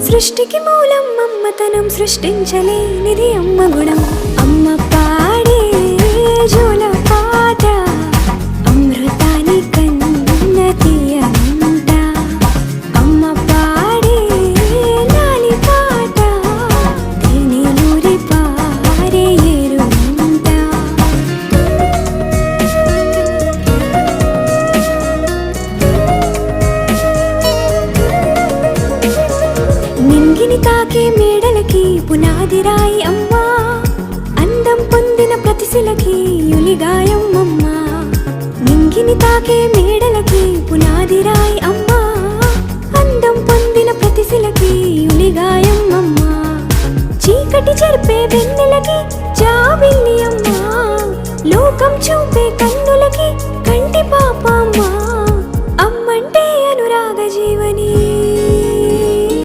సృష్టికి మూలం అమ్మతనం, సృష్టించలేనిది అమ్మ గుణం. అమ్మ పాడే జోల పాట అమృతాని కన్న తీయంట. అమ్మ పాడే లాలి పాట తేనెలూరి పారే ఏరుంట. నింగిని తాకే మేడలకి పునాది రాయి అమ్మా, అందం పొందిన ప్రతిశిలకి యులిగాయం అమ్మా. నింగిని తాకే మేడలకి పునాది రాయి అమ్మా, అందం పొందిన ప్రతిశిలకి యులిగాయం అమ్మా. చీకటి చెరిపే వెన్నెలకి జాబిల్లి అమ్మా, లోకం చూపే